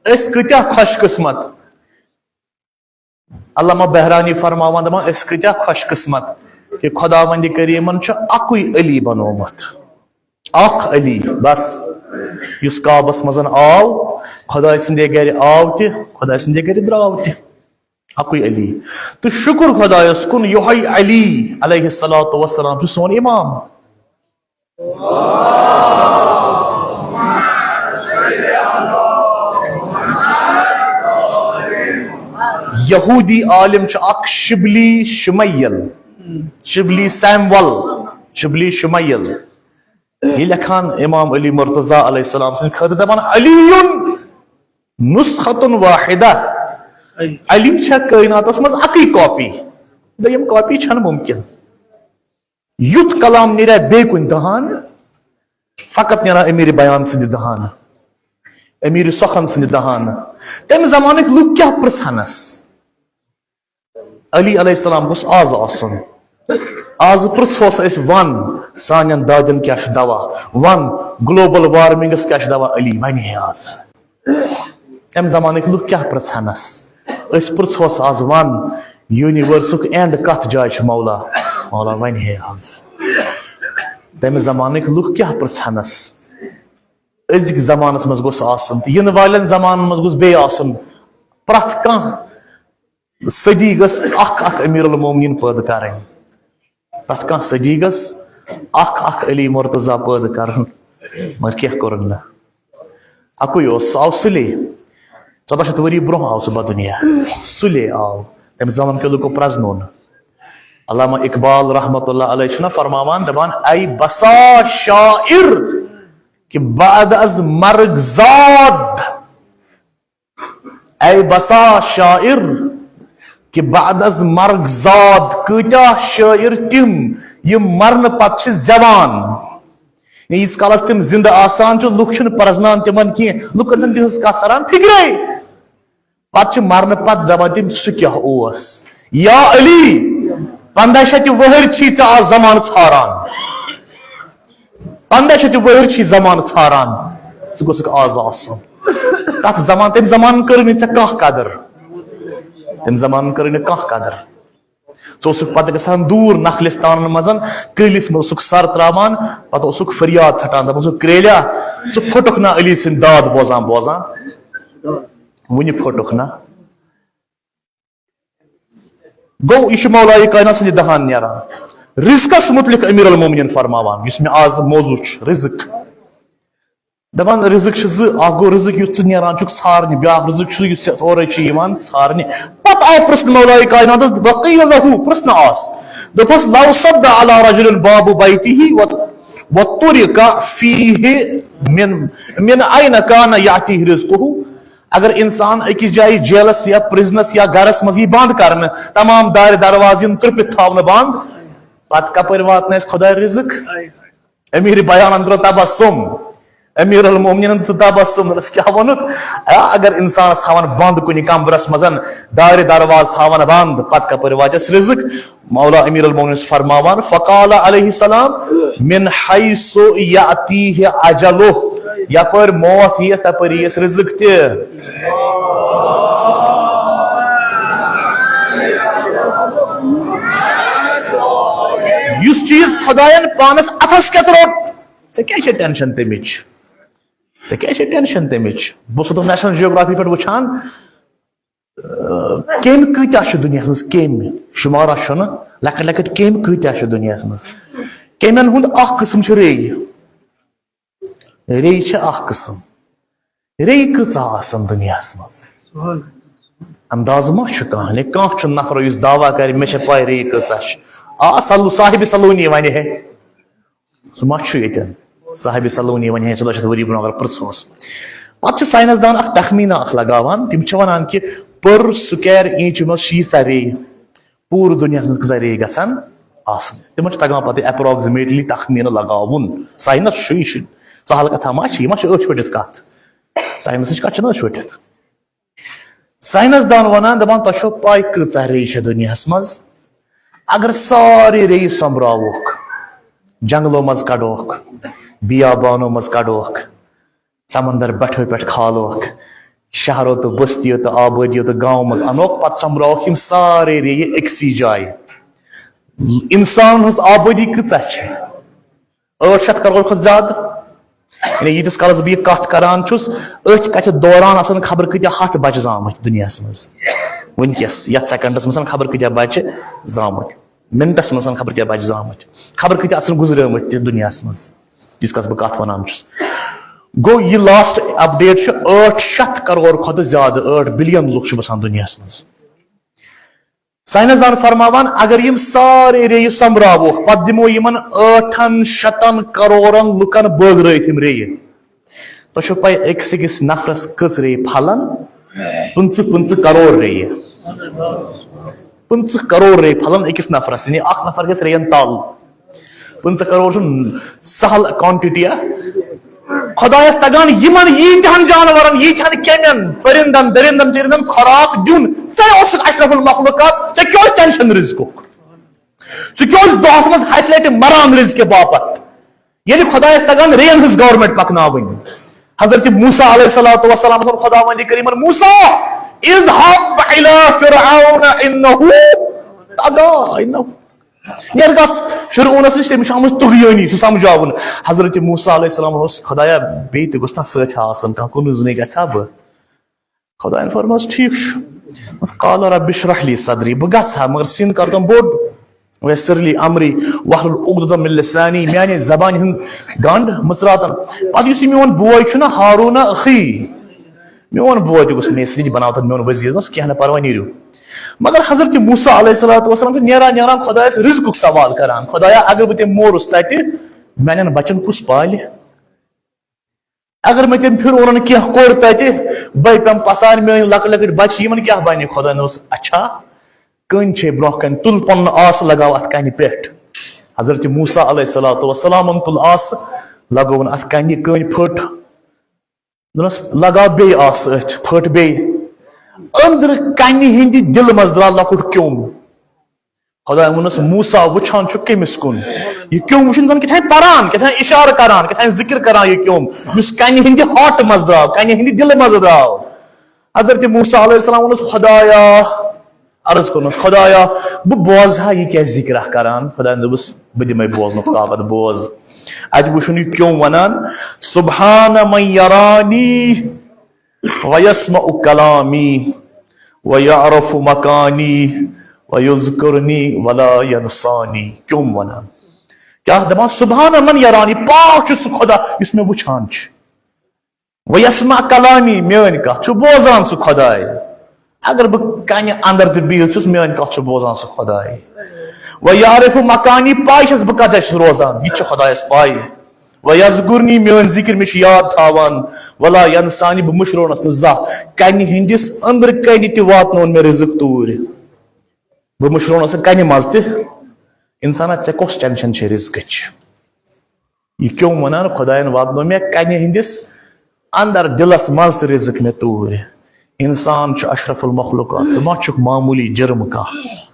اس کتیا خوش قسمت علامہ بہرانی فرماوان دپان اس کتیا خوش قسمت کہ خداوند کریمن چھ اکوئی علی بنومت اخ علی بس یس کعبس مزن آو خدا سندے گھر آو تہ خدا سندے گھر دراو تہ اکوئی علی تو شکر خدایس کن یہی علی علیہ الصلوۃ والسلام سون امام یہودی عالم اخ شبلی شمیل شبلی سیمول شبلی شمیل یہ لکھان امام علی مرتضی علیہ السلام سن خاطر دپان علی نسخۃ واحدہ علی چھا کائناتس مز اکی کاپی دیم کاپی چھن ممکن یوت کلام نیرا بے کن دہان فقط نیرا امیر بیان سند دہان امیر سخن سند دہان تم زمانک لوگ کیا پرسانس علی علیہ السلام گوس آز آسن آز پرسوس اس ون سانین دادن کیا دوا ون گلوبل وارمنگس کیا دوا علی ون ہے آز تم زمانک لوگ کیا پرسانس اس پرسوس آز ون یونیورسک اینڈ کت جائے مولا مولا ون ہے آز تم زمانک لوگ کیا پرسانس ازک زمانس مز گوس آسن ین والن زمان مز گوس بے آسن پرت کان صدی گس اخ اخ امیر المومنین پید کریں پرت کان صدی گس اخ اخ علی مرتضی پید کرن مگر کیا کرن اکوئی اس آو سلے 1400 وری برہ آو سہ دنیا سلے آو تم زمان کے لوگوں پرزنون علامہ اقبال رحمت اللہ علیہ چھنا فرماوان دپان ای بسا شاعر کہ بعد از مرگ زاد ای بسا شاعر کہ بعد از مرگ زاد کتیا شاعر تم یہ مرن پت چھ زوان اس کالس تم زندہ آسان چھ لوگ چھن پرزنان تمن کی لوگ کتن تہذ کت کران فکرے پت چھ مرن پت دپان تم سہ کیا اوس یا علی 1500 وہر چھی ژے آز زمان ژھاران 1500 وہر چھی زمان ژھاران ژٕ گوژھکھ آز آسن تتھ زمان تم زمان کر نہٕ ژےٚ کانٛہہ قدر تم زمان کر نہٕ کانٛہہ قدر ژٕ اوسکھ پتہٕ گژھان دوٗر نخلستانن منٛز کرٛیلِس منٛز اوسکھ سر تراوان پتہٕ اوسکھ فریاد ژھٹان دپان اوسکھ کرٛیلیا ژٕ پھُٹکھ نا علی سٕنٛدۍ داد بوزان بوزان وُنہِ پھُٹکھ نا گو یہ مولائے کائنات سند دہان نیران رزقس متعلق امیر المومنین فرماوان اس میں آز موضوع رزق دپان رزق اخ گو رزق یس نیران ژھارنہِ بیاکھ رزق یس اورے ژھارنہِ پتہ آو پرسن مولائے کائنات وقیل له پرسن آس دپس لو صد على رجل باب بیته وطرق فيه من اين كان ياتيه رزقه اگر انسان اکس جائے جیلس یا پرزنس یا گرس مز یہ بند کرنے تمام دار درواز ترپت تھاؤن بند پت کپر واتن خدا رزق امیر بیان اندر تبسم امیر المومنین تبسم کیا ونت اگر انسان تھاون بند کن کمبرس مزن دار درواز تھاون بند پت کپر واتس رزق مولا امیر المومنین فرماوان فقال علیہ السلام من حیث یاتیہ اجلہ یپر موت ہیس تپر یس رزق تہ یس چیز خداین پانس اتھس کت روٹ ژے ٹینشن تمچ ژے ٹینشن تمچ بہت دہ نیشنل جیوگرافی پہ وچان کیم کتیا دنیا مز کیم شمارہ چھن لکٹ لکٹ کیم کتیا دنیا مز کیمین ہند اخ قسم ری ری اخ قسم ری کۭژاہ آسن دنیا مز انداز ما کانٛہہ نفر یس دعویٰ کر مے پاے ری کۭژاہ صاحب سلونی ون ہے سہ ما یتن صاحب سلونی ون ہے 1400 وری برونٛہہ اگر پرژھوس پتہٕ چھِ ساینسدان اکھ تخمینہ اکھ لگاوان تم چھِ ونان کہ پر سکویر انچ مز 6 ری پوٗرٕ دنیا مز کۭژاہ ری گژھان آسن تمن چھِ تگان پتہٕ اپروکسمیٹلی تخمینہ لگاوُن ساینس چھُ یہِ سہل کتھا ما یہ أچھ پٔٹِتھ کت ساینس کت أچھ پٔٹِتھ ساینسدان ونان دپان تۄہہِ چھو پاے کۭژاہ ری چھِ دنیاہس منٛز اگر ساری ری سوٚمبراووکھ جنگلو مز کڑوکھ بیابانو مز کڑوکھ سمندر بٹھو پٮ۪ٹھ کھالوکھ شہروں تو بستیوں تو آبادیوں تو گاؤں مز انوک پتہ سمبراوک یم سارے ری اکسی جائے انسان ہز آبادی کۭژاہ چھے 800 کروڑ کھۄتہٕ زیادٕ یعنی ییٖتِس کالس بہٕ یہِ کتھ کران چھُس أتھۍ کتھِ دوران آسان خبر کۭتیاہ ہتھ بچہِ زامٕتۍ دُنیاہس منٛز وٕنکیٚس یتھ سیکنڈس منٛز خبر کۭتیاہ بچہِ زامٕتۍ منٹس منٛز خبر کۭتیاہ بچہِ زامٕتۍ خبر کۭتیاہ آسان گُزریمٕتۍ تہِ دُنیاہس منٛز یِژھ کَس بہٕ کتھ ونان چھُس گوٚو یہِ لاسٹ اپڈیٹ چھُ 800 کروڑ کھۄتہٕ زیادٕ 8 بلین لُکھ چھِ بسان دُنیاہس منٛز سائنسدان فرماوان اگر یم سارے ریہِ سمبراووکھ پتہٕ دِمو یِمن 800 کروڑن لُکن بٲگرٲیِتھ یِم ریہِ تۄہہِ چھو پاے أکِس أکِس نفرس کٔژ ریہِ پھلن 25 کروڑ ریہِ 25 کروڑ ریہِ پھلن أکِس نفرس یعنی اکھ نفر گژھِ ریین تل 25 کروڑ چھُنہٕ سہل کوانٹٹی خدایس تگان یمن ییٖتہن جانورن ییٖتہن کیمین پرندن درندن چرندن خوراک دیُن ژےٚ اوسُکھ اشرف المخلوقات ژےٚ کیٛاہ ٹینشن رزقُک ژٕ کیٛاہ دۄہس منٛز ہتہِ لٹہِ مران رزقہِ باپتھ ییٚلہِ خدایس تگان ریین ہٕنٛز گورمنٹ پکناوٕنۍ حضرت موسیٰ علیہ الصلوۃ والسلام خدا وندی کریمن موسیٰ اذهب الى فرعون انه طغى نیر گژھ فرعونس نش تٔمِس چھِ آمٕژ طغیٲنی سُہ سمجھاوُن حضرت موسیٰ علیہ السلام اوس خدایا بیٚیہِ تہِ گوٚژھ نا سۭتۍ آسُن کانٛہہ کُنُے زوٚنٕے گژھِ ہا بہٕ خداین فرمٲوس ٹھیٖک چھُ قال رب اشرح لي صدری بہٕ گژھٕ ہا مگر سِن کر تِم بوٚڑ ویسر لي امری واحلل عقدة من لسانی میانہِ زبانہِ ہُنٛد گنڈ مٕژراتن پتہٕ یُس یہِ میون بوے چھُنہ ہاروٗن اخی میون بوے تہِ گوٚژھ مےٚ سۭتۍ بناوتن میون وزیٖر دوٚپُس کینٛہہ نہٕ پرواے نیٖرِو مگر حضرت موسیٰ علیہ الصلوۃ والسلام چھُ نیران خدایس رزقُک سوال کران خدایا اگر بہٕ تٔمۍ مورُس تتہِ میانٮ۪ن بچن کُس پالہِ اگر مےٚ تٔمۍ فرعونن کینٛہہ کوٚر تتہِ بہٕ پیٚم پسان میٲنۍ لۄکٕٹۍ لۄکٕٹۍ بچہِ یِمن کیٛاہ بنہِ خۄداین اوس اچھا کٔنۍ چھے برونٛہہ کنہِ تُل پنُن آسہٕ لگاو اتھ کنہِ پٮ۪ٹھ حضرت موسیٰ علیہ الصلوۃ والسلامن تُل آسہٕ لگووُن اتھ کنہِ کٔنۍ پھٔٹ دوٚپنس لگاو بیٚیہِ آسہٕ أتھۍ پھٔٹ بیٚیہِ أنٛدرٕ کنہِ ہٕنٛدِ دِلہٕ منٛز درٛاو لۄکُٹ کیوٚم خۄداین ووٚنُس موسیٰ وٕچھان چھُ کٔمِس کُن یہِ کیوٚم وٕچھُن زن کیٛاہ پران کیٛاہ اِشارٕ کران کیٛاہ ذِکر کران یہِ کیوٚم یُس کنہِ ہٕنٛدِ ہاٹہٕ منٛز درٛاو کنہِ ہٕنٛدِ دِلہٕ منٛز درٛاو حضرت موسیٰ علیہ السلام ووٚنُس خدایا عرض کوٚرنس خدایا بہٕ بوزٕ ہا یہِ کیٛاہ ذِکرا کران خۄداین دوٚپُس بہٕ دِمے بوزنُک طاقت بوز اتہِ وٕچھُن یہِ کیوٚم ونان سبحان من یرانی ویسمع کلامی ویعرف مکانی ویذکرنی ولا ینسانی کیوٚم ونان کیٛاہ دپان سبحان من یرانی پاک چھُ سُہ خۄدا یُس مےٚ وٕچھان چھُ ویسمع کلامی میٲنۍ کتھ چھُ بوزان سُہ خۄداے اگر بہٕ کنہِ انٛدر تہِ بِہِتھ چھُس میٲنۍ کتھ چھُ بوزان سُہ خۄداے ویعرف مکانی پاے چھس بہٕ کتٮ۪تھ چھُس روزان یہِ تہِ چھُ خۄدایس پاے ویذکرنی میٲنۍ ذِکر مےٚ چھُ یاد تھاوان ولا ینسانی بہٕ مٔشراونس نہٕ زانٛہہ کنہِ ہٕنٛدِس أنٛدرٕ کنہِ تہِ واتنووُن مےٚ رِزق توٗرۍ بہٕ مٔشراونس نہٕ کنہِ منٛز تہِ انسانا ژےٚ کۄس ٹینشن چھے رِزقٕچ یہِ کیوٚم ونان خۄداین واتنو مےٚ کنہِ ہٕنٛدِس اندر دِلس منٛز تہِ رِزق مےٚ توٗرۍ انسان چھُ اشرف المخلوقات ژٕ ما چھُکھ معموٗلی جرم کانٛہہ